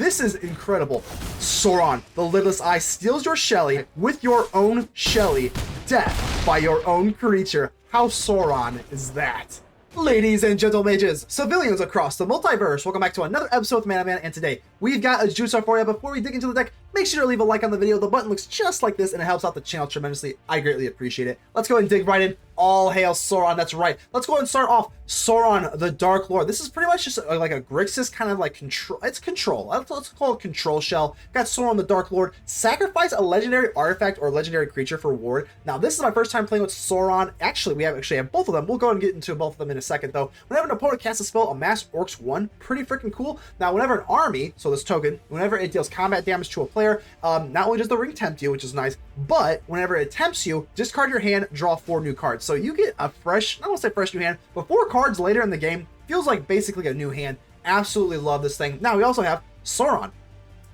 This is incredible. Sauron, the Lidless Eye, steals your Shelly with your own Shelly. Death by your own creature. How Sauron is that? Ladies and gentle mages, civilians across the multiverse, welcome back to another episode of Mana Man, and today we've got a juicer for you. Before we dig into the deck, make sure to leave a like on the video. The button looks just like this and it helps out the channel tremendously. I greatly appreciate it. Let's go ahead and dig right in. All hail Sauron, that's right. Let's go ahead and start off Sauron, the Dark Lord. This is pretty much just like a Grixis kind of like control. It's control. Let's call it control shell. Got Sauron, the Dark Lord. Sacrifice a legendary artifact or legendary creature for reward. Now, this is my first time playing with Sauron. Actually, we actually have both of them. We'll go and get into both of them in a second, though. Whenever an opponent casts a spell, amass Orcs 1. Pretty freaking cool. Now, whenever an army, so this token, whenever it deals combat damage to a player, not only does the ring tempt you, which is nice, but whenever it tempts you, discard your hand, draw 4 new cards. So you get a fresh, I don't want to say fresh new hand, but 4 cards later in the game. Feels like basically a new hand. Absolutely love this thing. Now we also have Sauron,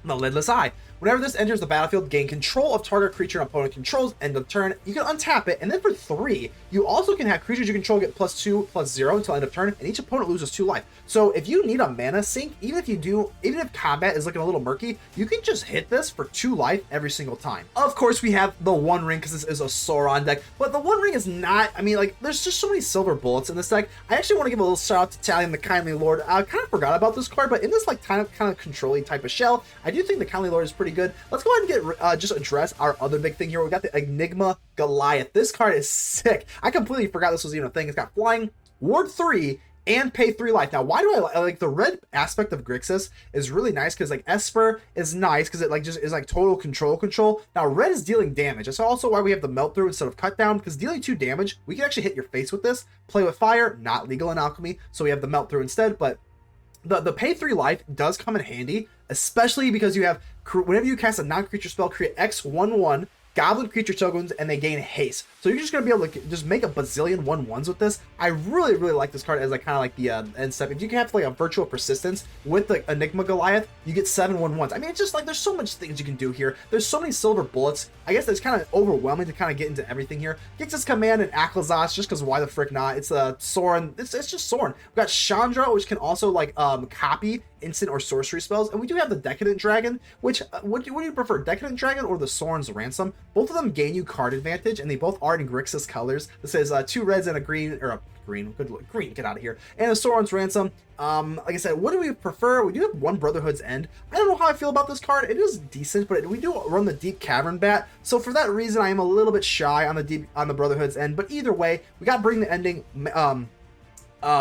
the Lidless Eye. Whenever this enters the battlefield, gain control of target creature an opponent controls. End of turn, you can untap it, and then for 3, you also can have creatures you control get +2, +0 until end of turn, and each opponent loses 2 life. So if you need a mana sink, even if combat is looking a little murky, you can just hit this for 2 life every single time. Of course, we have the One Ring because this is a Sauron deck, but the One Ring is not. I mean, like, there's just so many silver bullets in this deck. I actually want to give a little shout out to Talion, the Kindly Lord. I kind of forgot about this card, but in this like kind of control-y type of shell, I do think the Kindly Lord is pretty good. Let's go ahead and get just address our other big thing here. We got the Enigma Goliath. This card is sick. I completely forgot this was even a thing. It's got flying, ward 3, and pay 3 life. Now, why do I like the red aspect of Grixis is really nice because like Esper is nice because it like just is like total control. Now, red is dealing damage. That's also why we have the melt through instead of cut down, because dealing 2 damage, we can actually hit your face with this. Play with fire, not legal in alchemy, so we have the melt through instead. But the pay 3 life does come in handy, especially because you have, whenever you cast a non-creature spell, create X/1/1 goblin creature tokens and they gain haste. So you're just gonna be able to just make a bazillion 1/1s with this. I really like this card as like kind of like the end step. If you can have like a virtual persistence with the Enigma Goliath, you get 7 1/1s. I mean, it's just like there's so much things you can do here. There's so many silver bullets. I guess it's kind of overwhelming to kind of get into everything here. Gix's Command and Aklazas, just because why the frick not? It's Sauron. It's just Sauron. We got Chandra, which can also like copy instant or sorcery spells, and we do have the Decadent Dragon, which what do you prefer, Decadent Dragon or the Sauron's Ransom? Both of them gain you card advantage, and they both are in Grixis colors. This is 2 reds and a green, or a green, good look, green, get out of here, and a Sauron's Ransom. Like I said, what do we prefer? We do have 1 Brotherhood's End. I don't know how I feel about this card. It is decent, but we do run the Deep Cavern Bat, so for that reason, I am a little bit shy on the Brotherhood's End. But either way, we got Bring the Ending.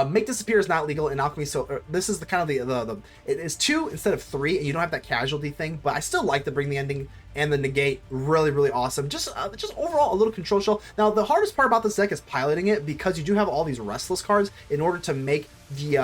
Make Disappear is not legal in alchemy, so this is the kind of the it is 2 instead of 3, and you don't have that casualty thing, but I still like the Bring the Ending and the Negate. Really awesome. Just overall a little control shell. Now, the hardest part about this deck is piloting it, because you do have all these Restless cards in order to make the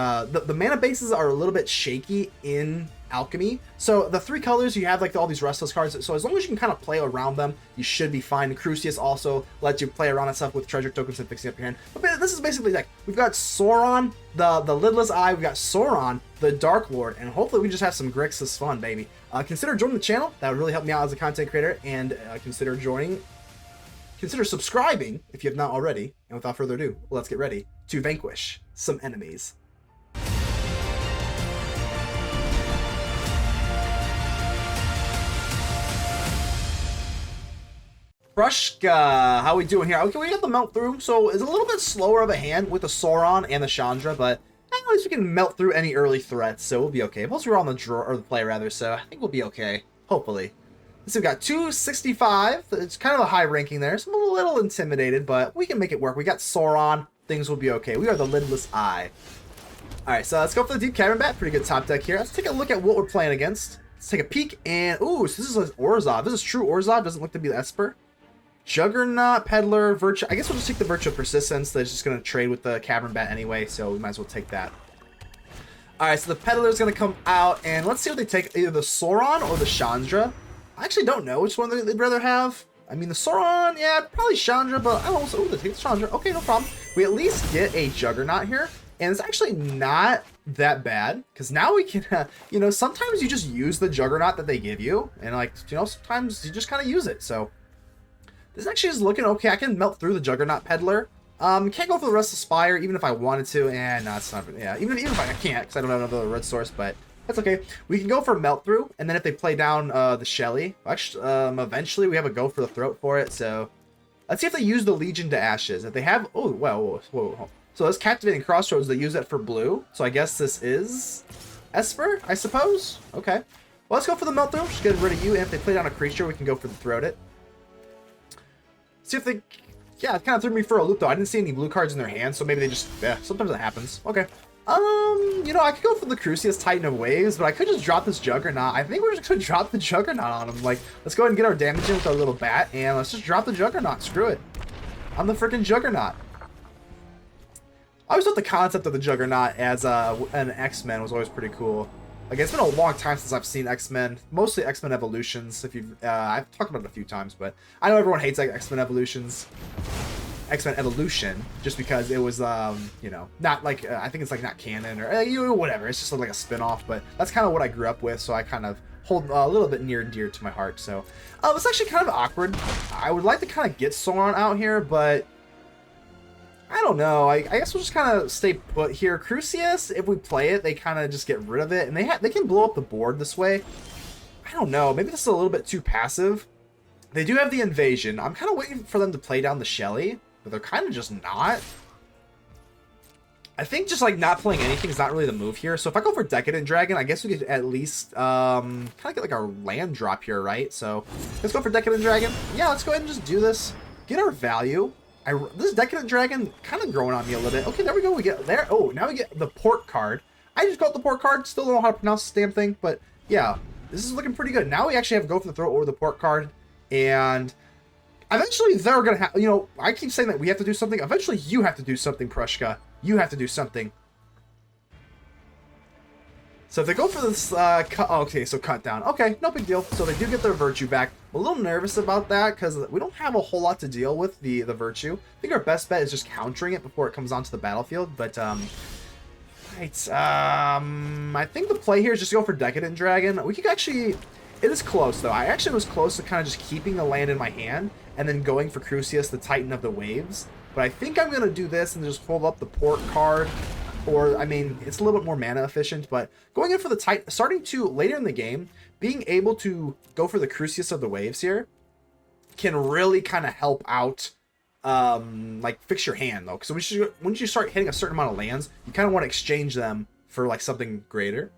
mana bases are a little bit shaky in alchemy. So the 3 colors, you have like all these Restless cards, so as long as you can kind of play around them, you should be fine. Crucius also lets you play around and stuff with treasure tokens and fixing up your hand. But this is basically the deck. We've got Sauron, the Lidless Eye, we've got Sauron, the Dark Lord, and hopefully we just have some Grixis fun, baby. Consider joining the channel. That would really help me out as a content creator, and consider subscribing if you have not already. And without further ado, let's get ready to vanquish some enemies. Krushka, how we doing here? Okay, we got the melt through, so it's a little bit slower of a hand with the Sauron and the Chandra, but at least we can melt through any early threats, so we'll be okay. Plus, we're on the draw, or the play rather, so I think we'll be okay. Hopefully. So we got 265. It's kind of a high ranking there, so I'm a little intimidated, but we can make it work. We got Sauron. Things will be okay. We are the Lidless Eye. All right, so let's go for the Deep Cavern Bat. Pretty good top deck here. Let's take a look at what we're playing against. Let's take a peek, and ooh, so this is Orzhov. This is true Orzhov. Doesn't look to be the Esper. Juggernaut, Peddler, Virtue. I guess we'll just take the Virtue of Persistence. That's just going to trade with the Cavern Bat anyway, so we might as well take that. Alright, so the Peddler is going to come out, and let's see what they take. Either the Sauron or the Chandra. I actually don't know which one they'd rather have. I mean, the Sauron, yeah, probably Chandra, but I also, they take the Chandra. Okay, no problem. We at least get a Juggernaut here, and it's actually not that bad, because now we can, you know, sometimes you just use the Juggernaut that they give you, and like, you know, sometimes you just kind of use it, so. This actually is looking okay. I can melt through the Juggernaut Peddler. Can't go for the Restless Spire, even if I wanted to. And no, it's not. Yeah, even if I can't, because I don't have another red source. But That's okay. We can go for Melt Through, and then if they play down the Shelly, actually, eventually we have a go for the throat for it, so... Let's see if they use the Legion to Ashes. If they have... Oh, whoa. So this Captivating Crossroads, they use that for blue. So I guess this is Esper, I suppose? Okay. Well, let's go for the Melt Through. Just get rid of you, and if they play down a creature, we can go for the Throat It. See if they... Yeah, it kind of threw me for a loop, though. I didn't see any blue cards in their hand, so maybe they just... Yeah, sometimes that happens. Okay. You know, I could go for the Crucius Titan of Waves, but I could just drop this Juggernaut. I think we're just going to drop the Juggernaut on him. Like, let's go ahead and get our damage in with our little bat, and let's just drop the Juggernaut. Screw it. I'm the freaking Juggernaut. I always thought the concept of the Juggernaut as an X-Men was always pretty cool. Like, it's been a long time since I've seen X-Men, mostly X-Men Evolutions. If you've, I've talked about it a few times, but I know everyone hates like X-Men Evolutions. X-Men Evolution, just because it was, you know, not like, I think it's like not canon or whatever. It's just like a spin-off, but that's kind of what I grew up with, so I kind of hold a little bit near and dear to my heart. So, it's actually kind of awkward. I would like to kind of get Sauron out here, but I don't know. I guess we'll just kind of stay put here. Crucius, if we play it, they kind of just get rid of it, and they can blow up the board this way. I don't know. Maybe this is a little bit too passive. They do have the Invasion. I'm kind of waiting for them to play down the Shelly, but they're kind of just not. I think just like not playing anything is not really the move here. So if I go for Decadent Dragon, I guess we could at least kind of get like our land drop here, right? So let's go for Decadent Dragon. Yeah, let's go ahead and just do this. Get our value. This Decadent Dragon kind of growing on me a little bit. Okay, there we go. We get there. Oh, now we get the port card. I just got the port card. Still don't know how to pronounce this damn thing, but yeah, this is looking pretty good. Now we actually have to go for the throw or the port card, and eventually they're gonna have. You know, I keep saying that we have to do something. Eventually, you have to do something, Prushka. You have to do something. So if they go for this cut, oh, okay, so cut down. Okay, no big deal. So they do get their virtue back. I'm a little nervous about that because we don't have a whole lot to deal with the virtue. I think our best bet is just countering it before it comes onto the battlefield. But right, I think the play here is just go for Decadent Dragon. We could actually, it is close though. I actually was close to kind of just keeping the land in my hand and then going for Crucius, the Titan of the Waves. But I think I'm gonna do this and just hold up the port card. Or, I mean, it's a little bit more mana efficient, but going in for the Titan, starting to, later in the game, being able to go for the Crucius of the Waves here can really kind of help out, like, fix your hand, though. Because once you start hitting a certain amount of lands, you kind of want to exchange them for, like, something greater.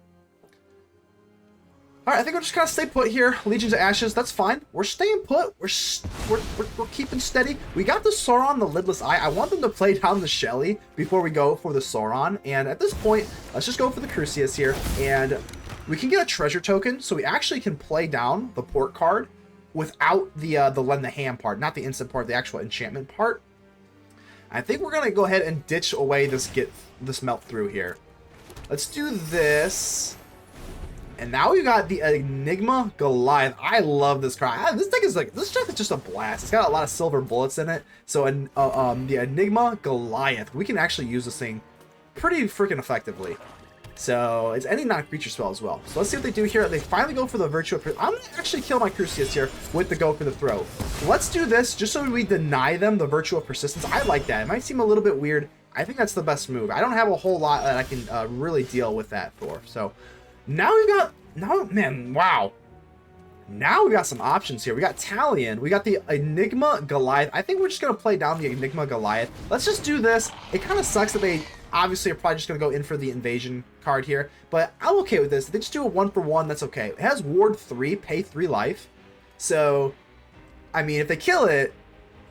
Alright, I think we'll just kind of stay put here. Legion to Ashes, that's fine. We're staying put. We're keeping steady. We got the Sauron, the Lidless Eye. I want them to play down the Shelly before we go for the Sauron. And at this point, let's just go for the Crucius here. And we can get a treasure token, so we actually can play down the port card without the Lend the Hand part. Not the instant part, the actual enchantment part. I think we're going to go ahead and ditch away this Melt Through here. Let's do this. And now we got the Enigma Goliath. I love this card. This deck is just a blast. It's got a lot of silver bullets in it. So the Enigma Goliath, we can actually use this thing pretty freaking effectively. So it's any non-creature spell as well. So let's see what they do here. They finally go for the Virtue of... I'm going to actually kill my Crucius here with the go for the throw. Let's do this just so we deny them the Virtue of Persistence. I like that. It might seem a little bit weird. I think that's the best move. I don't have a whole lot that I can really deal with that for. So... Now we've got, man, wow. Now we got some options here. We got Talion. We got the Enigma Goliath. I think we're just going to play down the Enigma Goliath. Let's just do this. It kind of sucks that they obviously are probably just going to go in for the Invasion card here. But I'm okay with this. If they just do a 1-for-1, that's okay. It has Ward 3, pay 3 life. So, I mean, if they kill it,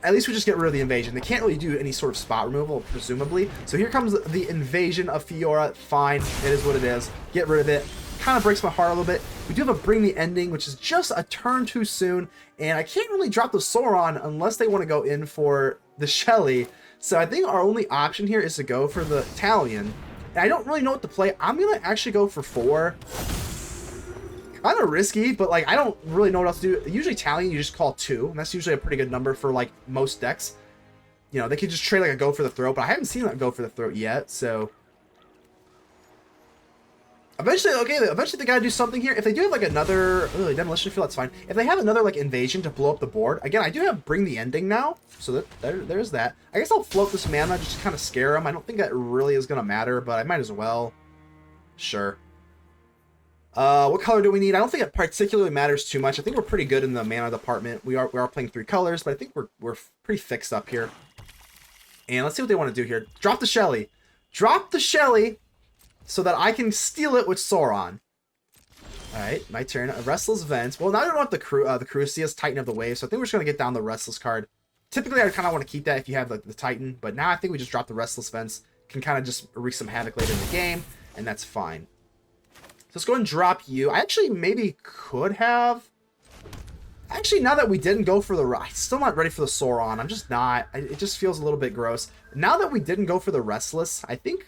at least we just get rid of the Invasion. They can't really do any sort of spot removal, presumably. So here comes the Invasion of Fiora. Fine. It is what it is. Get rid of it. Kind of breaks my heart a little bit. We do have a Bring the Ending, which is just a turn too soon. And I can't really drop the Sauron unless they want to go in for the Shelly. So I think our only option here is to go for the Talion. And I don't really know what to play. I'm going to actually go for 4. Kind of risky, but like I don't really know what else to do. Usually Talion, you just call 2, and that's usually a pretty good number for like most decks. You know, they could just trade like a go for the throat, but I haven't seen that go for the throat yet, so eventually they gotta do something here. If they do have like another demolition field, that's fine. If they have another like invasion to blow up the board, again, I do have Bring the Ending now, so there's that. I guess I'll float this mana just to kind of scare them. I don't think that really is gonna matter, but I might as well. Sure. What color do we need? I don't think it particularly matters too much. I think we're pretty good in the mana department. We are playing 3 colors, but I think we're pretty fixed up here. And let's see what they want to do here. Drop the Shelly. Drop the Shelly so that I can steal it with Sauron. Alright, my turn. Restless Vent. Well, now I don't want the Crucius, Titan of the Wave, so I think we're just going to get down the Restless card. Typically, I kind of want to keep that if you have the Titan, but now I think we just drop the Restless Vents. Can kind of just wreak some havoc later in the game, and that's fine. So let's go ahead and drop you. I actually maybe could have... Actually, now that we didn't go for the... I'm still not ready for the Sauron. I'm just not. It just feels a little bit gross. Now that we didn't go for the Restless, I think...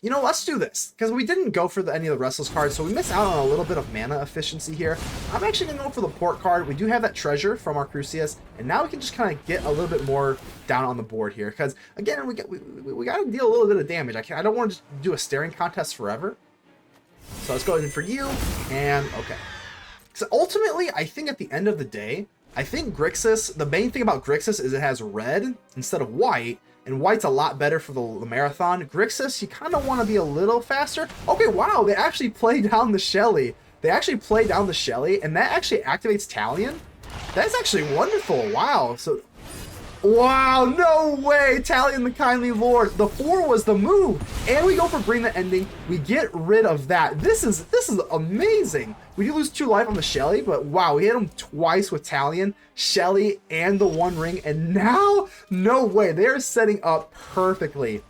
You know, let's do this. Because we didn't go for any of the Restless cards, so we miss out on a little bit of mana efficiency here. I'm actually going to go for the Port card. We do have that treasure from our Crucius, and now we can just kind of get a little bit more down on the board here. Because, again, we got to deal a little bit of damage. I don't want to just do a staring contest forever. So let's go in for you, and okay. So ultimately, I think at the end of the day, I think Grixis, the main thing about Grixis is it has red instead of white, and white's a lot better for the marathon. Grixis, you kind of want to be a little faster. Okay, wow, they actually play down the Shelly. They actually play down the Shelly, and that actually activates Talion. That's actually wonderful. Wow, so... Wow, no way! Talion the Kindly Lord. The 4 was the move. And we go for Bring the Ending. We get rid of that. This is amazing. We do lose 2 life on the Shelly, but wow, we hit him twice with Talion, Shelly, and the One Ring. And now, no way. They're setting up perfectly.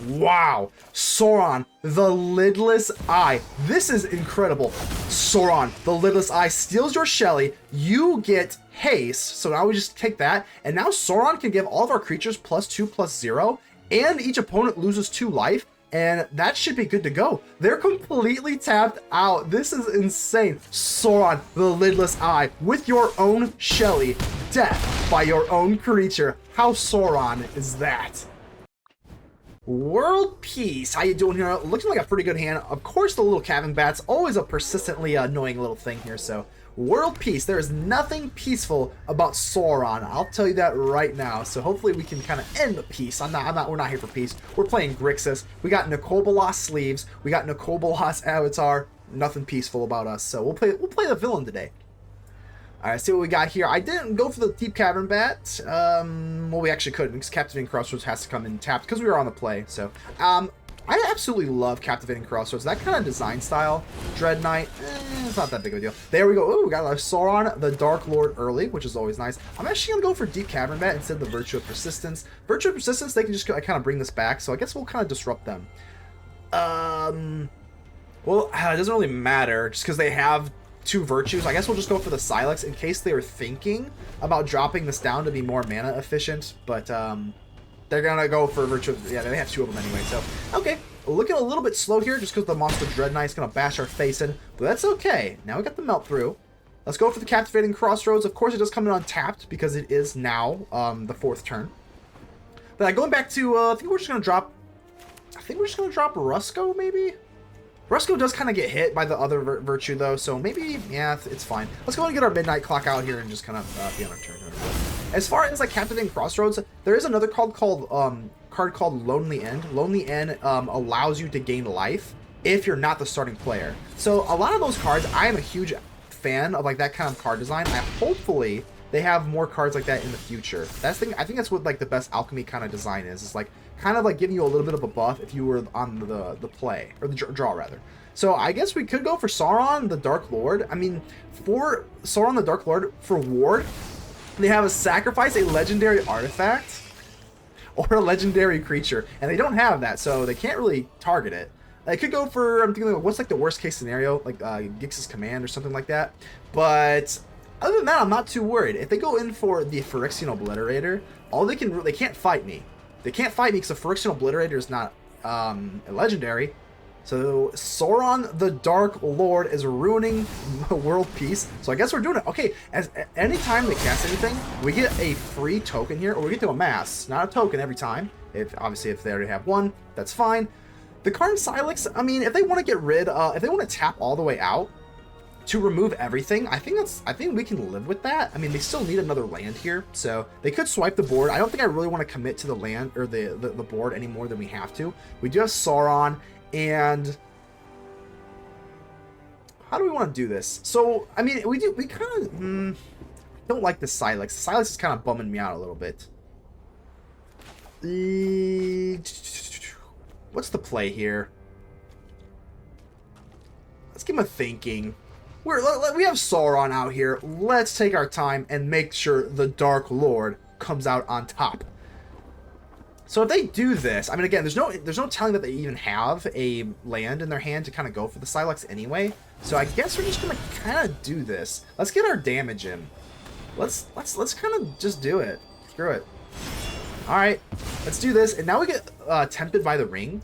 Wow. Sauron, the Lidless Eye. This is incredible. Sauron, the Lidless Eye steals your Shelly. You get haste. So now we just take that. And now Sauron can give all of our creatures +2/+0. And each opponent loses 2 life. And that should be good to go. They're completely tapped out. This is insane. Sauron, the Lidless Eye, with your own Shelly. Death by your own creature. How Sauron is that? World Peace, how you doing here? Looking like a pretty good hand. Of course, the little Cavern Bat's always a persistently annoying little thing here. So, World Peace. There is nothing peaceful about Sauron. I'll tell you that right now. So hopefully we can kind of end the peace. We're not here for peace. We're playing Grixis. We got Nicobolas sleeves. We got Nicobolas avatar. Nothing peaceful about us. So we'll play the villain today. All right, see what we got here. I didn't go for the Deep Cavern Bat. Well, we actually couldn't because Captivating Crossroads has to come in tapped because we were on the play. So, I absolutely love Captivating Crossroads. That kind of design style, Dread Knight, it's not that big of a deal. There we go. Ooh, we got a Sauron, the Dark Lord early, which is always nice. I'm actually going to go for Deep Cavern Bat instead of the Virtue of Persistence. Virtue of Persistence, they can just kind of bring this back, so I guess we'll kind of disrupt them. Well, it doesn't really matter, just because they have 2 virtues. I guess we'll just go for the Sylex in case they were thinking about dropping this down to be more mana efficient, but they're gonna go for virtue. Yeah, they have 2 of them anyway. So okay, looking a little bit slow here just because the monster Dread Knight's gonna bash our face in, but that's okay. Now we got the melt through. Let's go for the Captivating Crossroads. Of course, it does come in untapped because it is now the 4th turn. But going back to, I think we're just gonna drop. I think we're just gonna drop Rusko maybe. Rusko does kind of get hit by the other virtue, though, so maybe, yeah, it's fine. Let's go ahead and get our Midnight Clock out here and just kind of be on our turn. As far as, like, Captivating Crossroads, there is another card called Lonely End. Lonely End allows you to gain life if you're not the starting player. So a lot of those cards, I am a huge fan of, like, that kind of card design. Hopefully they have more cards like that in the future. I think that's what, like, the best alchemy kind of design is. It's like kind of like giving you a little bit of a buff if you were on the play, or the draw rather. So I guess we could go for Sauron the Dark Lord. I mean, for Sauron the Dark Lord, for Ward, they have a sacrifice a legendary artifact or a legendary creature, and they don't have that, so they can't really target it. They could go for, I'm thinking, what's like the worst case scenario, like Gix's Command or something like that. But other than that, I'm not too worried. If they go in for the Phyrexian Obliterator, they can't fight me. They can't fight me because the Phyrexian Obliterator is not a legendary. So Sauron the Dark Lord is ruining world peace. So I guess we're doing it. Okay, anytime they cast anything, we get a free token here, or we get to amass, not a token every time. Obviously if they already have one, that's fine. The Karn Sylex, I mean, if they want to get rid, if they want to tap all the way out to remove everything, I think we can live with that. I mean, they still need another land here, so they could swipe the board. I don't think I really want to commit to the land or the board any more than we have to. We do have Sauron, and how do we want to do this? So, I mean, we kind of don't like the Sylex. Sylex is kind of bumming me out a little bit. What's the play here? Let's give him a thinking. We have Sauron out here. Let's take our time and make sure the Dark Lord comes out on top. So if they do this, I mean, again, there's no telling that they even have a land in their hand to kind of go for the Sylex anyway. So I guess we're just gonna kind of do this. Let's get our damage in. Let's kind of just do it. Screw it. All right, let's do this. And now we get tempted by the ring.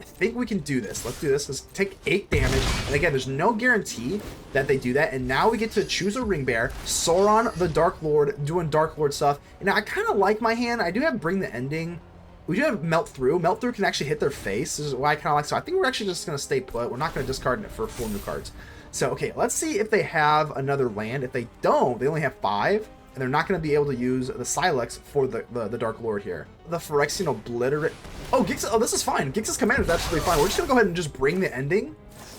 I think we can do this. Let's do this. Let's take 8 damage. And again, there's no guarantee that they do that. And now we get to choose a ring bear. Sauron, the Dark Lord, doing Dark Lord stuff. And I kind of like my hand. I do have Bring the Ending. We do have Melt Through. Melt Through can actually hit their face. This is why I kind of like. So I think we're actually just going to stay put. We're not going to discard it for 4 new cards. So, okay, let's see if they have another land. If they don't, they only have 5. And they're not going to be able to use the Sylex for the Dark Lord here. The Phyrexian Obliterate. Oh, Gix. Oh, this is fine. Gix's command is absolutely fine. We're just going to go ahead and just bring the ending.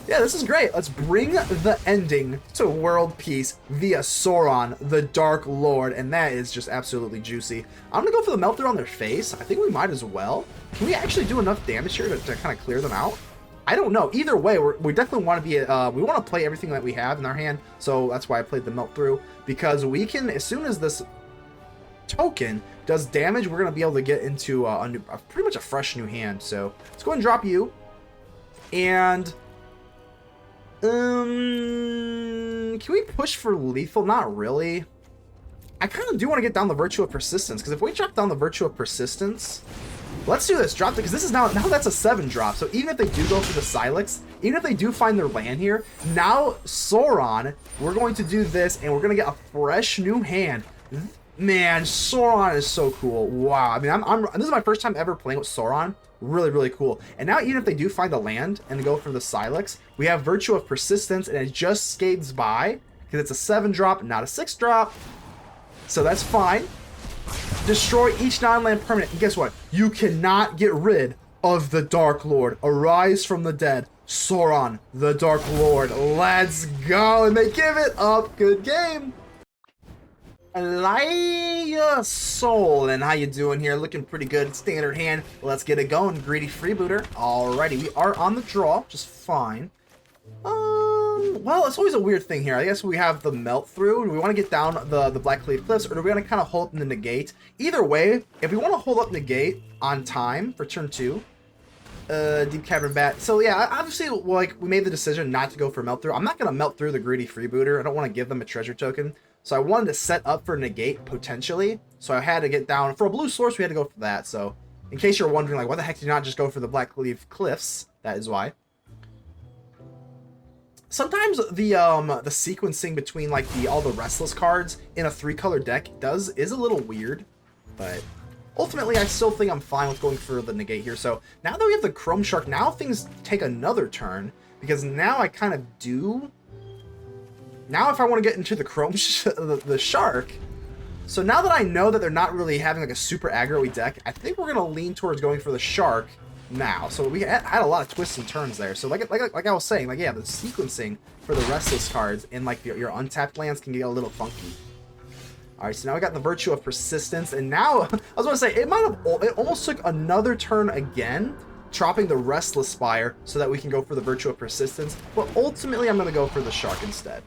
Yeah, this is great. Let's bring the ending to World Peace via Sauron, the Dark Lord. And that is just absolutely juicy. I'm going to go for the Melt Through on their face. I think we might as well. Can we actually do enough damage here to kind of clear them out? I don't know. Either way, we definitely want to be, we want to play everything that we have in our hand. So that's why I played the Melt Through. Because we can, as soon as this token does damage, we're going to be able to get into pretty much a fresh new hand. So let's go ahead and drop you. And, can we push for lethal? Not really. I kind of do want to get down the Virtue of Persistence. Because if we drop down the Virtue of Persistence... Let's do this. Drop it, because this is now that's a 7 drop. So even if they do go for the Sylex, even if they do find their land here, now Sauron, we're going to do this, and we're going to get a fresh new hand. Man, Sauron is so cool. Wow. I mean, this is my first time ever playing with Sauron. Really, really cool. And now even if they do find the land and they go for the Sylex, we have Virtue of Persistence, and it just skates by, because it's a 7 drop, not a 6 drop. So that's fine. Destroy each non-land permanent. And guess what? You cannot get rid of the Dark Lord. Arise from the dead. Sauron, the Dark Lord. Let's go. And they give it up. Good game. Elia Soul. And how you doing here? Looking pretty good. Standard hand. Let's get it going. Greedy Freebooter. Alrighty. We are on the draw. Just fine. Well, it's always a weird thing here. I guess we have the Melt Through. Do we want to get down the Blackcleave Cliffs, or do we want to kind of hold up the Negate? Either way, if we want to hold up Negate on time for turn 2, Deep Cavern Bat. So yeah, obviously, like, we made the decision not to go for Melt Through. I'm not going to Melt Through the Greedy Freebooter. I don't want to give them a treasure token. So I wanted to set up for Negate, potentially. So I had to get down. For a blue source, we had to go for that. So in case you're wondering, like, why the heck did you not just go for the Blackcleave Cliffs? That is why. Sometimes the sequencing between like all the Restless cards in a 3-color deck is a little weird, but ultimately I still think I'm fine with going for the Negate here. So now that we have the Chrome Shark, now things take another turn, because now I kind of do. Now if I want to get into the Chrome the Shark, so now that I know that they're not really having like a super aggro-y deck, I think we're gonna lean towards going for the Shark now. So we had a lot of twists and turns there. So like I was saying, like, yeah, the sequencing for the Restless cards and like your untapped lands can get a little funky. All right, so now we got the Virtue of Persistence, and now I was going to say it almost took another turn again, chopping the Restless Spire so that we can go for the Virtue of Persistence. But ultimately, I'm going to go for the Shark instead.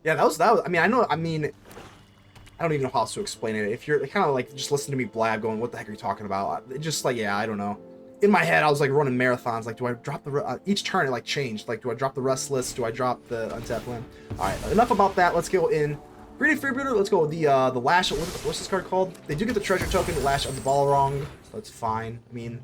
Yeah, that was. I mean, I don't even know how else to explain it. If you're kind of like just listen to me blab, going, "What the heck are you talking about?" Just like, yeah, I don't know. In my head, I was like running marathons. Like, do I drop the each turn? It like changed. Like, do I drop the Restless? Do I drop the untapped land? All right, enough about that. Let's go in Greedy Freebooter. Let's go with the Lash. What's this card called? They do get the treasure token, Lash of the Balrog. So that's fine. I mean,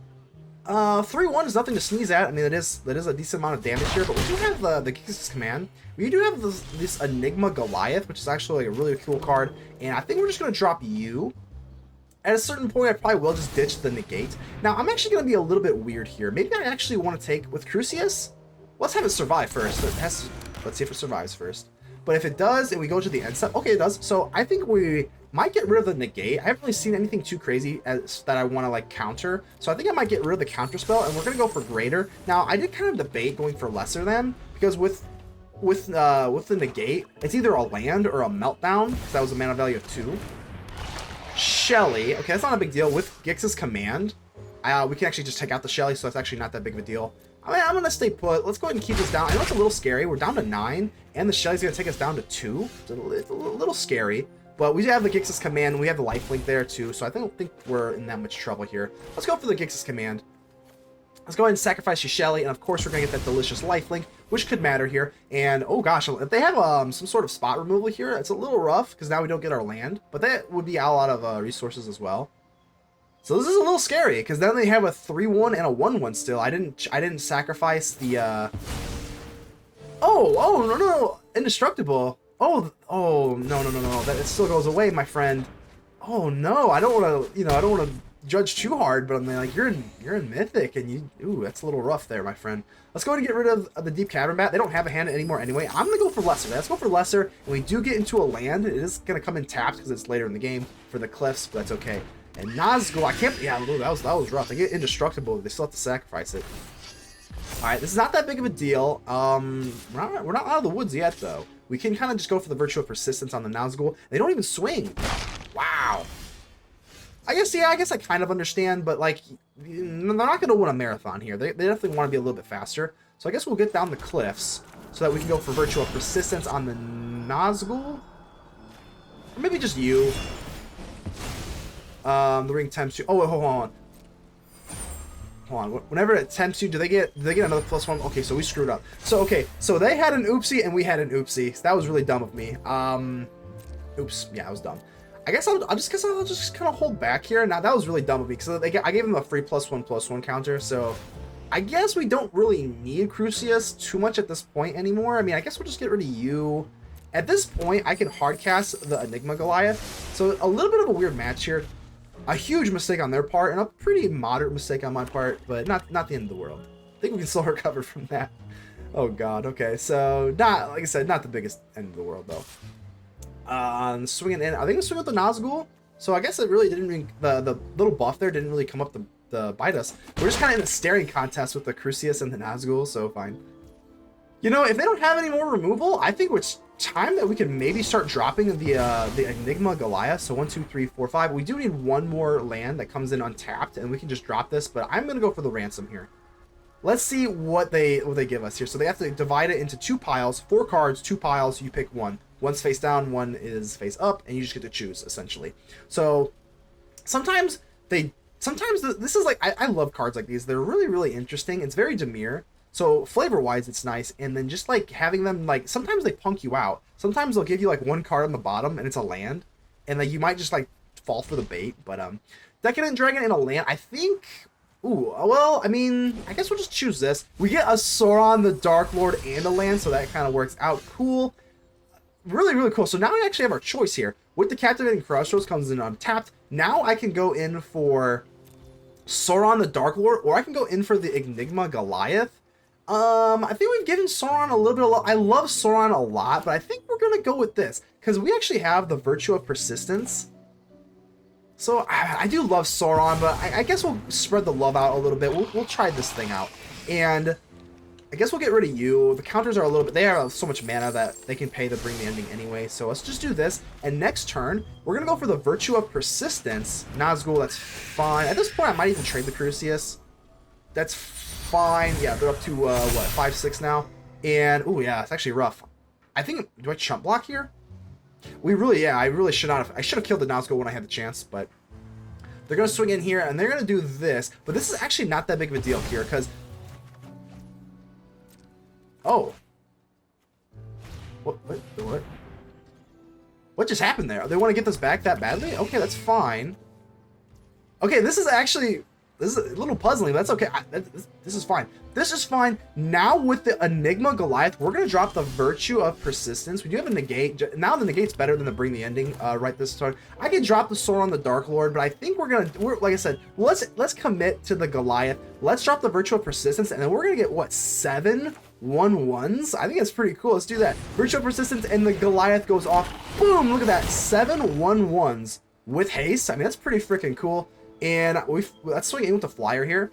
3/1 is nothing to sneeze at. I mean, that is a decent amount of damage here. But we do have the Gix's command. We do have this Enigma Goliath, which is actually like a really cool card. And I think we're just gonna drop you. At a certain point, I probably will just ditch the Negate. Now, I'm actually going to be a little bit weird here. Maybe I actually want to take with Crucius. Let's have it survive first. Let's see if it survives first. But if it does, and we go to the end step, okay, it does. So I think we might get rid of the Negate. I haven't really seen anything too crazy that I want to like counter. So I think I might get rid of the counter spell, and we're going to go for Greater. Now, I did kind of debate going for Lesser Than, because with the negate, it's either a land or a meltdown, because that was a mana value of 2. Shelly, okay, that's not a big deal. With Gix's command, we can actually just take out the Shelly, so that's actually not that big of a deal. I mean, I'm gonna stay put. Let's go ahead and keep this down. I know it's a little scary. We're down to 9, and the Shelly's gonna take us down to 2. It's a little scary, but we have the Gix's command. We have the lifelink there too, so I don't think we're in that much trouble here. Let's go for the Gix's command. Let's go ahead and sacrifice your Shelly, and of course we're gonna get that delicious lifelink, which could matter here. And oh gosh, if they have some sort of spot removal here, it's a little rough because now we don't get our land, but that would be a lot of resources as well. So this is a little scary because then they have a 3-1 and a 1-1 still. I didn't sacrifice the oh no, indestructible. Oh no, that it still goes away, my friend. Oh no, I don't want to, I don't want to judge too hard, but I'm like, you're in Mythic, and that's a little rough there, my friend. Let's go ahead and get rid of the Deep Cavern Bat. They don't have a hand anymore anyway. I'm gonna go for Lesser. Let's go for Lesser, and we do get into a land. It is gonna come in tapped because it's later in the game for the Cliffs, but that's okay. And Nazgul, I can't. Yeah, that was rough. They get indestructible. They still have to sacrifice it. All right, this is not that big of a deal. We're not out of the woods yet, though. We can kind of just go for the Virtue of Persistence on the Nazgul. They don't even swing. Wow. I guess I kind of understand, but like, they're not going to win a marathon here. They definitely want to be a little bit faster. So I guess we'll get down the cliffs so that we can go for Virtue of Persistence on the Nazgul. Or maybe just you. The ring tempts you. Oh, wait, hold on. Whenever it tempts you, do they get another +1? Okay, so we screwed up. So they had an oopsie and we had an oopsie. So that was really dumb of me. Oops. Yeah, I was dumb. I guess I'll just kind of hold back here. Now that was really dumb of me because I gave them a free +1/+1 counter. So I guess we don't really need Crucius too much at this point anymore. I mean, I guess we'll just get rid of you. At this point, I can hardcast the Enigma Goliath. So a little bit of a weird match here. A huge mistake on their part and a pretty moderate mistake on my part, but not the end of the world. I think we can still recover from that. Oh god. Okay, so like I said, not the biggest end of the world though. Swinging in, I think we swing with the Nazgul. So I guess it really didn't the little buff there didn't really come up to bite us. We're just kind of in a staring contest with the Crucius and the Nazgul, so fine. You know, if they don't have any more removal, I think it's time that we can maybe start dropping the Enigma Goliath. So 1, 2, 3, 4, 5. We do need one more land that comes in untapped, and we can just drop this. But I'm gonna go for the ransom here. Let's see what they give us here. So they have to divide it into 2 piles, 4 cards, 2 piles. You pick one. One's face down, one is face up, and you just get to choose essentially. So sometimes this is like I love cards like these. They're really interesting. It's very demure. So flavor-wise, it's nice, and then just like having them like sometimes they punk you out. Sometimes they'll give you like one card on the bottom and it's a land, and like you might just like fall for the bait. But Decadent Dragon in a land, I think. Ooh, well, I mean, I guess we'll just choose this. We get a Sauron the Dark Lord and a land, so that kind of works out cool. Really cool. So now we actually have our choice here. With the Captivating Crossroads comes in untapped. Now I can go in for Sauron the Dark Lord, or I can go in for the Enigma Goliath. I think we've given Sauron a little bit of love. I love Sauron a lot, but I think we're gonna go with this because we actually have the Virtue of Persistence. So I do love Sauron, but I guess we'll spread the love out a little bit. We'll try this thing out, and I guess we'll get rid of you. The counters are a little bit. They have so much mana that they can pay to bring the ending anyway. So let's just do this. And next turn, we're gonna go for the Virtue of Persistence. Nazgul, that's fine. At this point, I might even trade the Crucius. That's fine. Yeah, they're up to what, 5-6 now. And oh yeah, it's actually rough. I think, do I chump block here? I really should not have. I should have killed the Nazgul when I had the chance, but they're gonna swing in here and they're gonna do this. But this is actually not that big of a deal here because what just happened there? They want to get this back that badly? Okay, that's fine. Okay, this is a little puzzling, but that's okay. This is fine. This is fine. Now with the Enigma Goliath, we're going to drop the Virtue of Persistence. We do have a negate. Now the negate's better than the Bring the Ending right this turn. I can drop the Sauron the Dark Lord, but I think we're like I said, let's commit to the Goliath. Let's drop the Virtue of Persistence, and then we're going to get, what, 7 1/1s? I think that's pretty cool. Let's do that. Virtue of Persistence, and the Goliath goes off. Boom! Look at that. 7 1/1s with haste. I mean, that's pretty freaking cool. And let's swing in with the flyer here.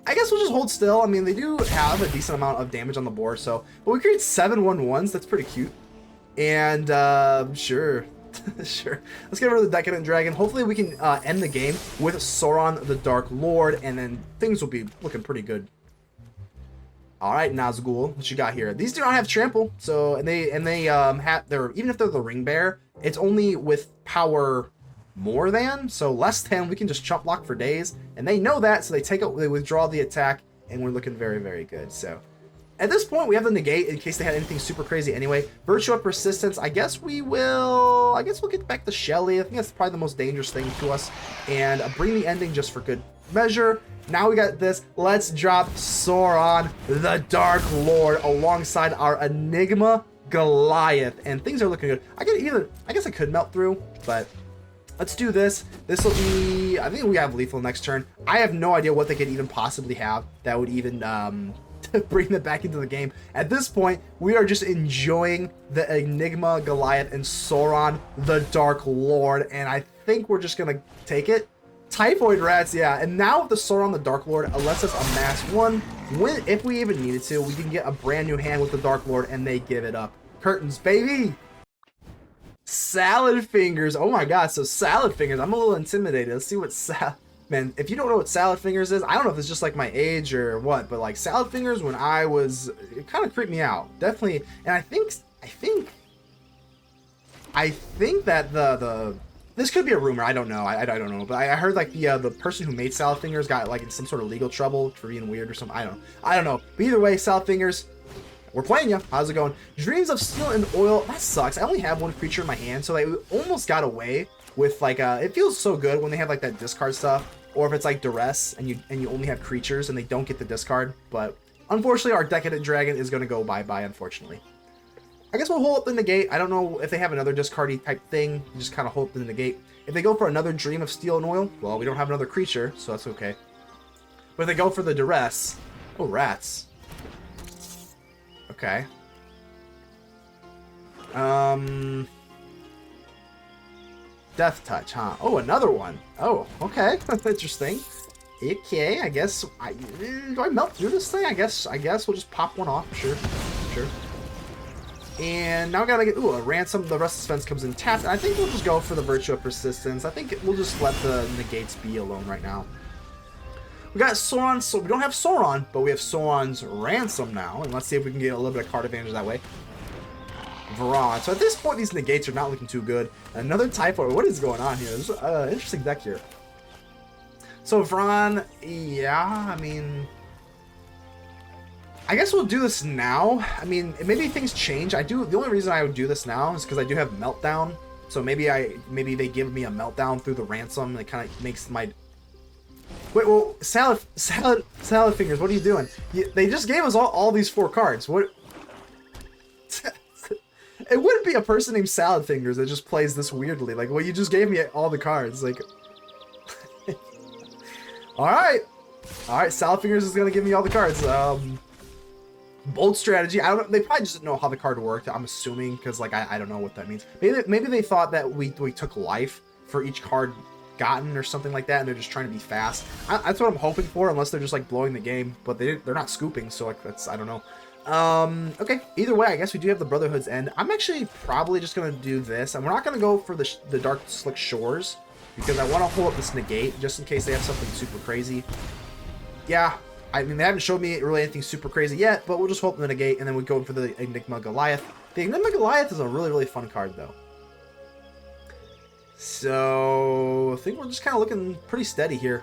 I guess we'll just hold still. I mean, they do have a decent amount of damage on the board, so... But we create 7 1/1s. That's pretty cute. And, sure. Sure. Let's get rid of the Decadent Dragon. Hopefully we can end the game with Sauron the Dark Lord, and then things will be looking pretty good. Alright, Nazgul, what you got here? These do not have trample, so and they have their, even if they're the ring bear, it's only with power more than, so less than, we can just chump block for days, and they know that, so they withdraw the attack, and we're looking very, very good. So at this point we have the negate in case they had anything super crazy anyway. Virtue of Persistence, I guess we'll get back to Shelly. I think that's probably the most dangerous thing to us, and bring the ending just for good measure. Now we got this. Let's drop Sauron the Dark Lord alongside our Enigma Goliath, and things are looking good. I guess I could melt through, but let's do this. This will be, I think we have lethal next turn. I have no idea what they could even possibly have that would even bring them back into the game. At this point, we are just enjoying the Enigma Goliath and Sauron the Dark Lord, and I think we're just gonna take it. Typhoid Rats, yeah. And now with the Sauron the Dark Lord, it lets us amass one. If we even needed to, we can get a brand new hand with the Dark Lord, and they give it up. Curtains, baby! Salad Fingers. Oh my god, so Salad Fingers. I'm a little intimidated. Let's see what Man, if you don't know what Salad Fingers is, I don't know if it's just like my age or what, but like Salad Fingers when I was, it kind of creeped me out. Definitely. And I think that this could be a rumor. I don't know. I don't know. But I heard like the person who made Salad Fingers got like in some sort of legal trouble for being weird or something. I don't know. But either way, Salad Fingers, we're playing you. How's it going? Dreams of Steel and Oil. That sucks. I only have one creature in my hand, so I almost got away with like it feels so good when they have like that discard stuff, or if it's like Duress and you only have creatures and they don't get the discard. But unfortunately, our Decadent Dragon is going to go bye-bye, unfortunately. I guess we'll hold up the negate. I don't know if they have another discardy type thing. You just kind of hold up the negate. If they go for another Dream of Steel and Oil, well, we don't have another creature, so that's okay. But if they go for the Duress... Oh, rats. Okay. Death Touch, huh? Oh, another one. Oh, okay. Interesting. Okay, I guess... do I melt through this thing? I guess we'll just pop one off. Sure. And now we gotta get, a ransom. The rest of the fence comes in tapped. And I think we'll just go for the Virtue of Persistence. I think we'll just let the negates be alone right now. We got Sauron, so we don't have Sauron, but we have Sauron's Ransom now. And let's see if we can get a little bit of card advantage that way. Varan. So at this point, these negates are not looking too good. Another Typhoid. What is going on here? There's an interesting deck here. So Varan, yeah, I mean... I guess we'll do this now. I mean, maybe things change. The only reason I would do this now is because I do have Meltdown. So maybe they give me a Meltdown through the Ransom, and it kind of makes my... Wait, well, Salad Fingers, what are you doing? They just gave us all these 4 cards. What? It wouldn't be a person named Salad Fingers that just plays this weirdly. Like, well, you just gave me all the cards. Like, all right, Salad Fingers is gonna give me all the cards. Bold strategy. I don't know. They probably just didn't know how the card worked. I'm assuming because like I don't know what that means. Maybe they thought that we took life for each card gotten or something like that, and they're just trying to be fast. That's what I'm hoping for, unless they're just like blowing the game. But they're not scooping, so like I don't know. Okay. Either way, I guess we do have the Brotherhood's End. I'm actually probably just gonna do this, and we're not gonna go for the Dark Slick Shores because I want to hold up this negate just in case they have something super crazy. Yeah. I mean, they haven't showed me really anything super crazy yet, but we'll just hope the negate, and then we go for the Enigma Goliath. The Enigma Goliath is a really, really fun card, though. So, I think we're just kind of looking pretty steady here.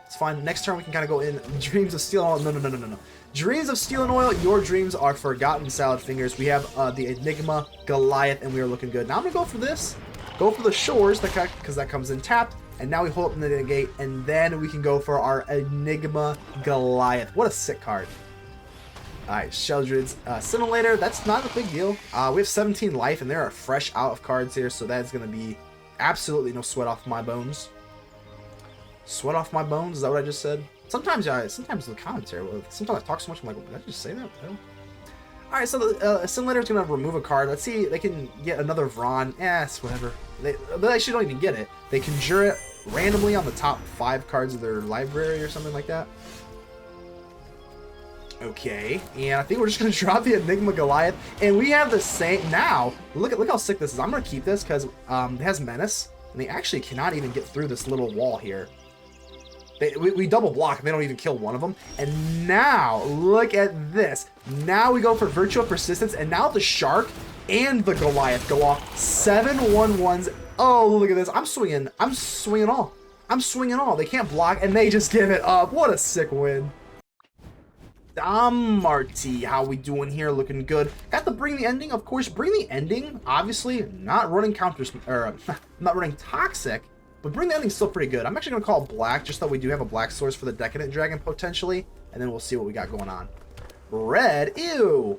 It's fine. Next turn, we can kind of go in. Dreams of Steel and Oil. No. Dreams of Steel and Oil. Your dreams are forgotten, Salad Fingers. We have the Enigma Goliath, and we are looking good. Now I'm going to go for this. Go for the Shores, because that comes in tapped. And now we hold up the negate, and then we can go for our Enigma Goliath. What a sick card. Alright, Sheldred's Scintillator. That's not a big deal. We have 17 life, and there are fresh out of cards here, so that's going to be absolutely no sweat off my bones. Sweat off my bones? Is that what I just said? Sometimes the commentary, sometimes I talk so much, I'm like, did I just say that? No. Alright, so the Scintillator is going to remove a card. Let's see, they can get another Vron. It's whatever. They actually don't even get it. They conjure it randomly on the top 5 cards of their library or something like that. Okay, and I think we're just gonna drop the Enigma Goliath, and we have the same now. Look how sick this is. I'm gonna keep this because it has Menace, and they actually cannot even get through this little wall here. We double block, and they don't even kill one of them. And now look at this. Now we go for Virtue of Persistence, and now the Shark and the Goliath go off 7/1/1s. Oh, look at this. I'm swinging all. I'm swinging all. They can't block, and they just give it up. What a sick win. Marty, how we doing here? Looking good. Got to bring the ending, of course. Bring the ending. Obviously, not running counters, or not running toxic, but bring the ending still pretty good. I'm actually gonna call it black, just that we do have a black source for the Decadent Dragon potentially, and then we'll see what we got going on. Red, ew.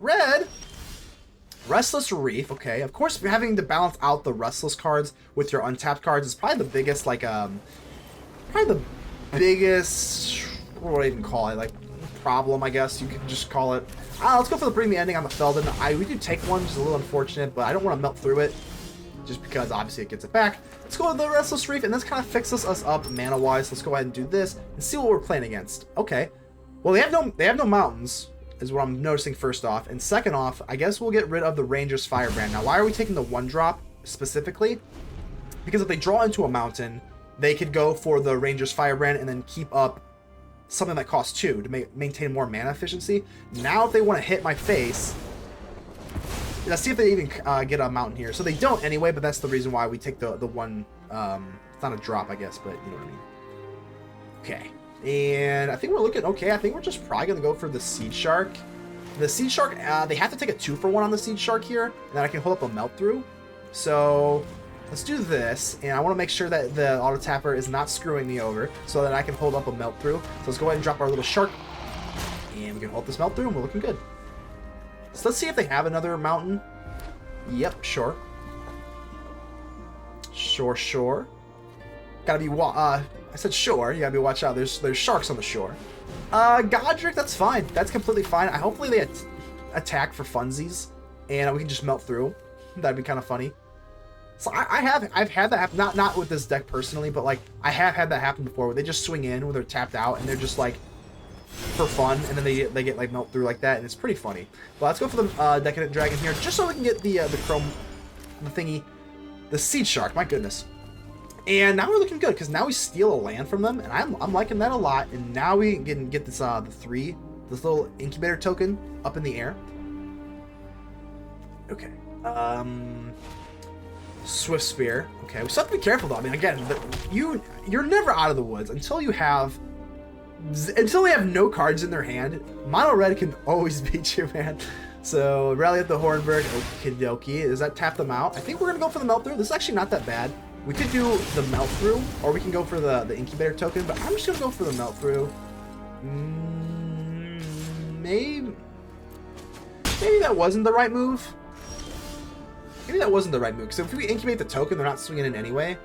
Red. Restless Reef. Okay, of course, having to balance out the Restless cards with your untapped cards is probably the biggest, like, probably the biggest. What do I even call it? Like, problem, I guess you could just call it. Let's go for the bring the ending on the Feldon. We do take one, which is a little unfortunate, but I don't want to melt through it just because obviously it gets it back. Let's go with the Restless Reef, and this kind of fixes us up mana wise. Let's go ahead and do this and see what we're playing against. Okay, well, they have no mountains is what I'm noticing first off, and second off, I guess we'll get rid of the Ranger's Firebrand. Now, why are we taking the 1-drop specifically? Because if they draw into a mountain, they could go for the Ranger's Firebrand and then keep up something that costs 2 to maintain more mana efficiency. Now if they want to hit my face, let's see if they even get a mountain here. So they don't anyway, but that's the reason why we take the one. It's not a drop, I guess, but you know what I mean. Okay, and I think we're looking okay. I think we're just probably gonna go for the Seed Shark. The Seed Shark, they have to take a 2-for-1 on the Seed Shark here, and then I can hold up a Melt Through. So let's do this, and I want to make sure that the auto tapper is not screwing me over so that I can hold up a Melt Through. So let's go ahead and drop our little Shark, and we can hold this Melt Through, and we're looking good. So let's see if they have another mountain. Yep, sure. Sure. Gotta be, I said sure, you gotta be watch out, there's sharks on the shore. Godric, that's fine, that's completely fine. Hopefully they attack for funsies, and we can just melt through. That'd be kind of funny. So I've had that happen, not with this deck personally, but like I have had that happen before where they just swing in when they're tapped out and they're just like for fun, and then they get like melt through like that, and it's pretty funny. Well, let's go for the Decadent Dragon here, just so we can get the chrome, the thingy, the Seed Shark. My goodness. And now we're looking good because now we steal a land from them, and I'm liking that a lot. And now we can get this this little incubator token up in the air. Okay. Swift Spear. Okay, we still have to be careful though. I mean, again, you're never out of the woods until they have no cards in their hand. Mono red can always beat you, man. So Rally at the Hornberg. Okie dokie. Does that tap them out? I think we're gonna go for the Melt Through. This is actually not that bad. We could do the Melt Through, or we can go for the Incubator token, but I'm just gonna go for the Melt Through. Maybe that wasn't the right move. Maybe that wasn't the right move, because if we incubate the token, they're not swinging in anyway.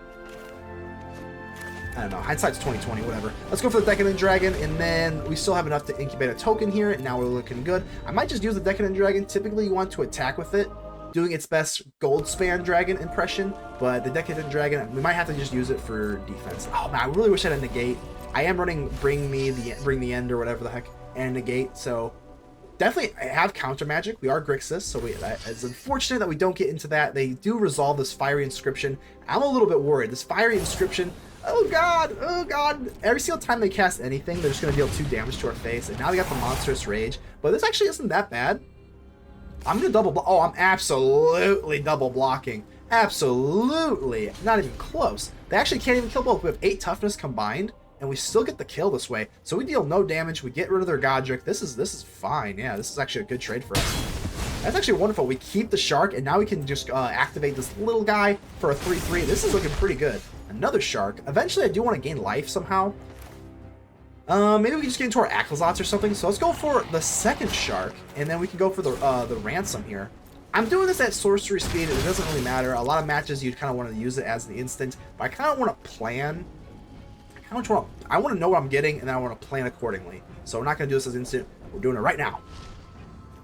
I don't know. Hindsight's 20/20, whatever. Let's go for the Decadent Dragon, and then we still have enough to incubate a token here, and now we're looking good. I might just use the Decadent Dragon. Typically, you want to attack with it, doing its best Goldspan Dragon impression, but the Decadent Dragon, we might have to just use it for defense. Oh man, I really wish I had a negate. I am running Bring the End or whatever the heck, and negate, so definitely have counter magic. We are Grixis, so it's unfortunate that we don't get into that. They do resolve this Fiery Inscription. I'm a little bit worried. This Fiery Inscription, oh god. Every single time they cast anything, they're just going to deal 2 damage to our face, and now they got the Monstrous Rage, but this actually isn't that bad. I'm going to double block. Oh, I'm absolutely double blocking. Absolutely. Not even close. They actually can't even kill both. We have 8 toughness combined, and we still get the kill this way. So we deal no damage. We get rid of their Godric. This is fine. Yeah, this is actually a good trade for us. That's actually wonderful. We keep the Shark, and now we can just activate this little guy for a 3/3. This is looking pretty good. Another Shark. Eventually, I do want to gain life somehow. Maybe we can just get into our Aclazotz or something. So let's go for the second Shark, and then we can go for the Ransom here. I'm doing this at sorcery speed. It doesn't really matter. A lot of matches you'd kind of want to use it as the instant, but I kind of want to plan. I want to know what I'm getting, and then I want to plan accordingly. So we're not going to do this as instant. We're doing it right now.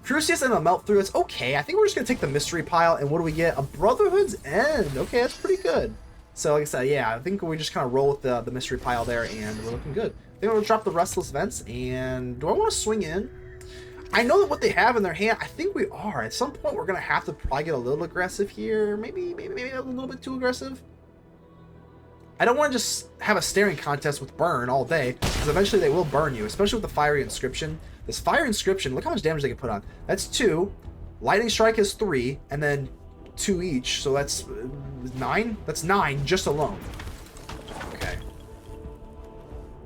Crucius and a Melt Through. It's okay. I think we're just going to take the Mystery Pile, and what do we get? A Brotherhood's End. Okay, that's pretty good. So like I said, yeah, I think we just kind of roll with the Mystery Pile there, and we're looking good. I think I'm gonna drop the Restless Vents, and do I want to swing in? I know that what they have in their hand, I think we are. At some point, we're gonna have to probably get a little aggressive here. Maybe a little bit too aggressive. I don't want to just have a staring contest with burn all day, because eventually they will burn you, especially with the Fiery Inscription. This Fire Inscription, look how much damage they can put on. That's 2. Lightning Strike is 3, and then 2 each, so that's 9? That's 9 just alone. Okay.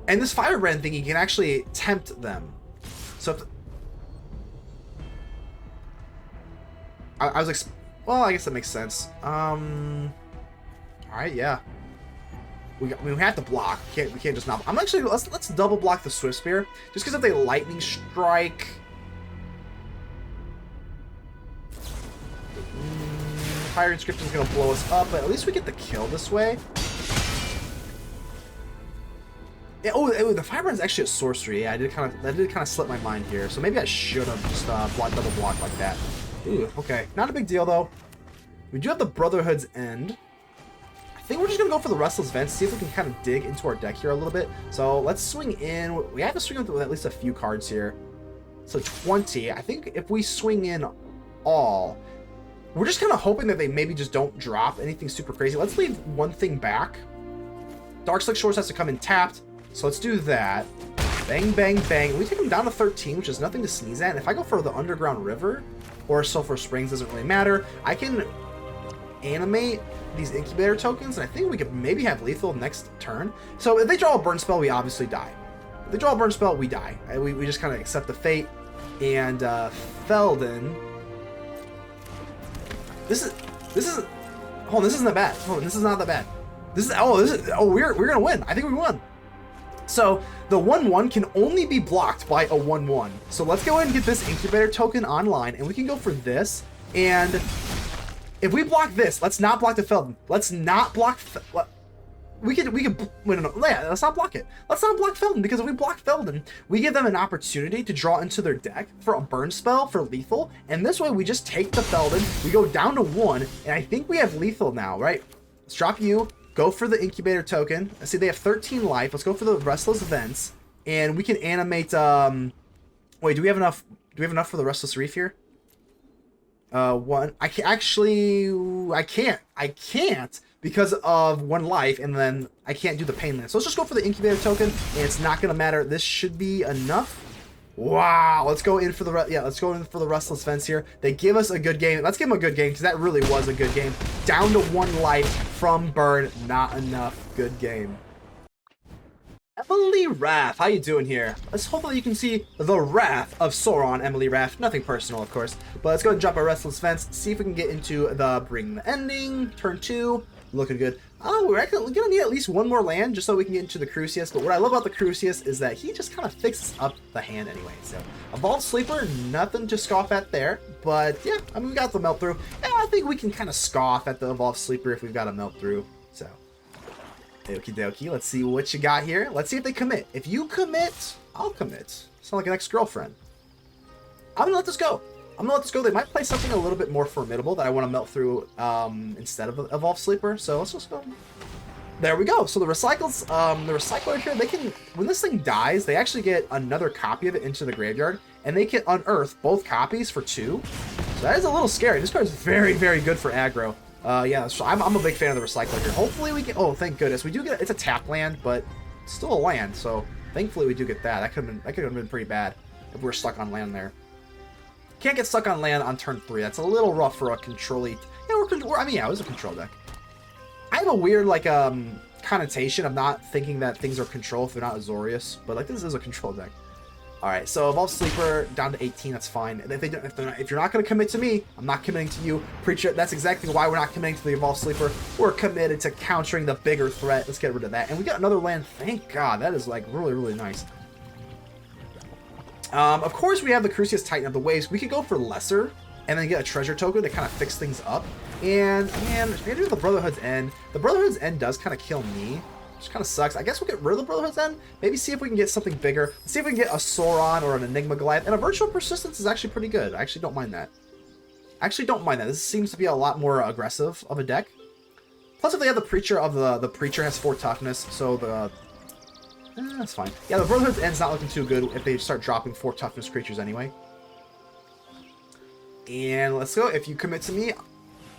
And this Firebrand thingy can actually tempt them. So if I was like, well, I guess that makes sense. Alright, yeah. We have to block. We can't just not. I'm actually let's double block the Swift Spear, just because if they Lightning Strike, Fire Inscription is gonna blow us up, but at least we get the kill this way. Yeah, oh, the Firebrand is actually a sorcery. Yeah, that did kind of slip my mind here. So maybe I should have just double blocked like that. Ooh, okay, not a big deal though. We do have the Brotherhood's End. I think we're just gonna go for the Restless Vents, see if we can kind of dig into our deck here a little bit. So let's swing in. We have to swing in with at least a few cards here. So 20. I think if we swing in all, we're just kind of hoping that they maybe just don't drop anything super crazy. Let's leave one thing back. Darkslick Shores has to come in tapped, so let's do that. Bang, bang, bang. We take them down to 13, which is nothing to sneeze at. And if I go for the Underground River or Sulphur Springs, doesn't really matter. I can animate these Incubator tokens, and I think we could maybe have lethal next turn. So if they draw a burn spell, we obviously die. If they draw a burn spell, we die. We just kind of accept the fate. And Feldon. This is hold on, this isn't that bad. Hold on, this is not that bad. We're gonna win. I think we won. So the 1/1 can only be blocked by a 1/1. So let's go ahead and get this Incubator token online, and we can go for this. And if we block this, let's not block the Feldon. Let's not block. We could. Wait, no. Yeah, let's not block it. Let's not block Feldon, because if we block Feldon, we give them an opportunity to draw into their deck for a burn spell for lethal, and this way we just take the Feldon. We go down to 1, and I think we have lethal now, right? Let's drop you. Go for the Incubator token. I see they have 13 life. Let's go for the Restless Vents, and we can animate. Wait, do we have enough? Do we have enough for the Restless Reef here? One. I can't because of 1 life, and then I can't do the Painland. So let's just go for the Incubator token, and it's not gonna matter. This should be enough. Wow, let's go in for the Restless Vents here. They give us a good game. Let's give them a good game, because that really was a good game. Down to 1 life from burn, not enough. Good game. Emily Rath, how you doing here? Let's hopefully you can see the wrath of Sauron, Emily Rath. Nothing personal, of course. But let's go and drop our Restless Vents, see if we can get into the Bring the Ending. Turn 2, looking good. Oh, we're gonna need at least 1 more land just so we can get into the Crucius. But what I love about the Crucius is that he just kind of fixes up the hand anyway. So Evolved Sleeper, nothing to scoff at there. But yeah, I mean, we got the Melt Through. And I think we can kind of scoff at the Evolved Sleeper if we've got a Melt Through. So okie dokie, let's see what you got here. Let's see if they commit. If you commit, I'll commit. Sound like an ex-girlfriend. I'm gonna let this go. They might play something a little bit more formidable that I want to melt through instead of Evolved Sleeper. So let's just go. There we go. So the recycler here, they can, when this thing dies, they actually get another copy of it into the graveyard, and they can unearth both copies for 2. So that is a little scary. This card is very, very good for aggro. Yeah, so I'm a big fan of the recycler here. Hopefully we can. Oh, thank goodness we do get. It's a tap land, but it's still a land. So thankfully we do get that. That could have been pretty bad if we're stuck on land there. Can't get stuck on land on turn 3. That's a little rough for a control. Yeah, I mean, yeah, it was a control deck. I have a weird like connotation of not thinking that things are control if they're not Azorius, but like this is a control deck. All right, so Evolved Sleeper down to 18. That's fine. If you're not going to commit to me, I'm not committing to you, Preacher. That's exactly why we're not committing to the Evolved Sleeper. We're committed to countering the bigger threat. Let's get rid of that, and we got another land. Thank God. That is like really, really nice. Of course, we have the Crucius Titan of the Waves. We could go for lesser and then get a treasure token to kind of fix things up. And man, we're gonna do the Brotherhood's End. The Brotherhood's End does kind of kill me, which kind of sucks. I guess we'll get rid of the Brotherhood's End. Maybe see if we can get something bigger. See if we can get a Sauron or an Enigma Goliath. And a Virtual Persistence is actually pretty good. I actually don't mind that. This seems to be a lot more aggressive of a deck. Plus, if they have the Preacher of the Preacher has 4 toughness, so the That's fine. Yeah, the Brotherhood's End's not looking too good if they start dropping 4 toughness creatures anyway. And let's go. If you commit to me...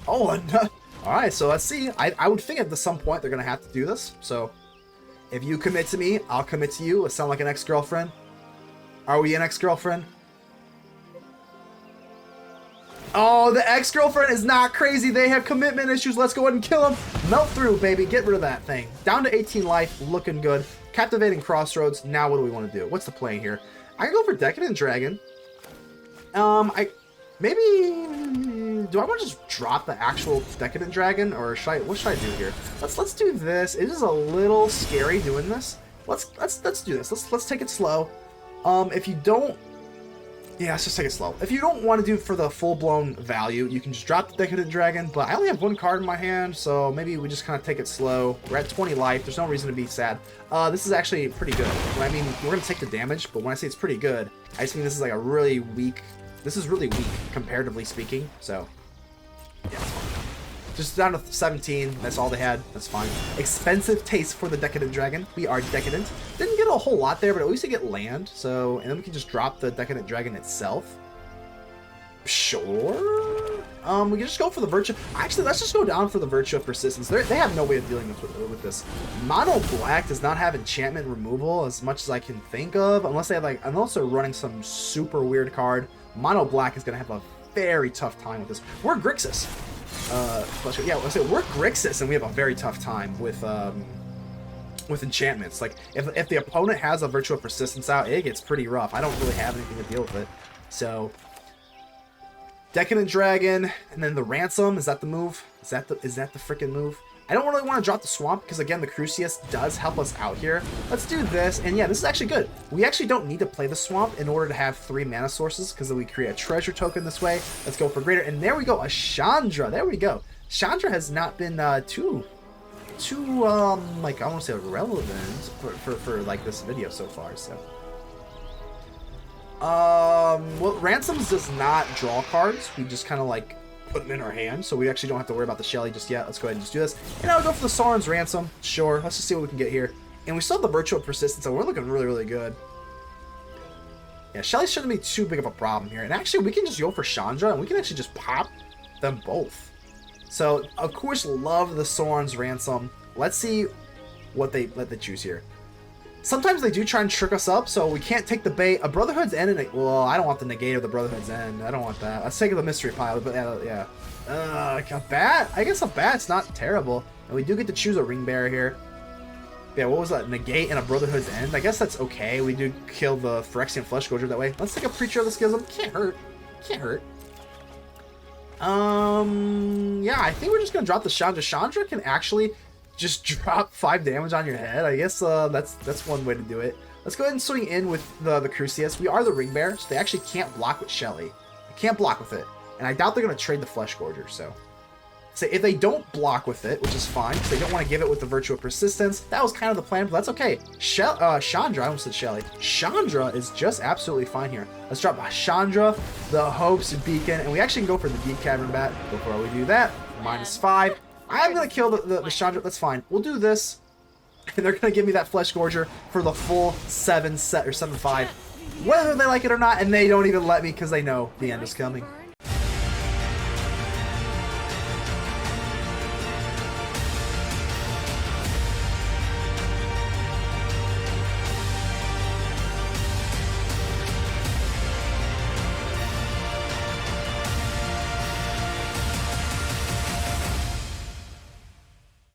Oh, no. Alright, so let's see. I would think at some point they're going to have to do this. So, if you commit to me, I'll commit to you. It sound like an ex-girlfriend? Are we an ex-girlfriend? Oh, the ex-girlfriend is not crazy. They have commitment issues. Let's go ahead and kill them. Melt through, baby. Get rid of that thing. Down to 18 life. Looking good. Captivating Crossroads. Now what do we want to do? What's the play here? I can go for Decadent Dragon. Maybe... Do I want to just drop the actual Decadent Dragon? Or what should I do here? Let's do this. It is a little scary doing this. Let's do this. Let's take it slow. If you don't... Yeah, let's just take it slow. If you don't want to do for the full-blown value, you can just drop the Decadent Dragon, but I only have 1 card in my hand, so maybe we just kind of take it slow. We're at 20 life. There's no reason to be sad. This is actually pretty good. I mean, we're going to take the damage, but when I say it's pretty good, I just mean this is like a really weak... This is really weak, comparatively speaking, so... Yeah, it's fine. Just down to 17. That's all they had. That's fine. Expensive taste for the Decadent Dragon. We are Decadent. Didn't get a whole lot there, but at least we get land. So, and then we can just drop the Decadent Dragon itself. Sure. We can just go for the Virtue. Actually, let's just go down for the Virtue of Persistence. They have no way of dealing with this. Mono Black does not have enchantment removal as much as I can think of, unless they're running some super weird card. Mono Black is gonna have a very tough time with this. We're Grixis. Yeah, let's say we're Grixis, and we have a very tough time with enchantments. Like if the opponent has a Virtue of Persistence out, it gets pretty rough. I don't really have anything to deal with it. So Decadent Dragon, and then the Ransom. Is that the move? Is that the freaking move? I don't really want to drop the Swamp because again the Crucius does help us out here. Let's do this, and yeah, this is actually good. We actually don't need to play the Swamp in order to have 3 mana sources because then we create a treasure token this way. Let's go for greater, and there we go, a Chandra. There we go. Chandra has not been too like I want to say relevant for like this video so far. So well, Ransoms does not draw cards. We just kind of like put them in our hand, so we actually don't have to worry about the Shelly just yet. Let's go ahead and just do this. And I'll go for the Sauron's Ransom. Sure, let's just see what we can get here. And we still have the Virtue of Persistence, so we're looking really, really good. Yeah, Shelly shouldn't be too big of a problem here. And actually, we can just go for Chandra, and we can actually just pop them both. So, of course, love the Sauron's Ransom. Let's see what they choose here. Sometimes they do try and trick us up, so we can't take the bait. A Brotherhood's End, well, I don't want the negate of the Brotherhood's End. I don't want that. Let's take the Mystery Pile, but yeah. Like a bat? I guess a bat's not terrible. And we do get to choose a Ring Bearer here. Yeah, what was that? Negate and a Brotherhood's End? I guess that's okay. We do kill the Phyrexian Flesh Gorger that way. Let's take a Preacher of the Schism. Can't hurt. Can't hurt. Yeah, I think we're just gonna drop the Chandra. Chandra can actually just drop 5 damage on your head. I guess that's one way to do it. Let's go ahead and swing in with the Crucius. We are the Ring Bearer, so they actually can't block with Shelly. They can't block with it. And I doubt they're going to trade the Flesh Gorger, so if they don't block with it, which is fine, because they don't want to give it with the Virtue of Persistence, that was kind of the plan, but that's okay. Chandra, I almost said Shelly. Chandra is just absolutely fine here. Let's drop Chandra, the Hope's Beacon, and we actually can go for the Deep Cavern Bat before we do that. -5. I'm going to kill the Chandra. That's fine. We'll do this. And they're going to give me that Flesh Gorger for the full 7-5. Whether they like it or not, and they don't even let me because they know the end is coming.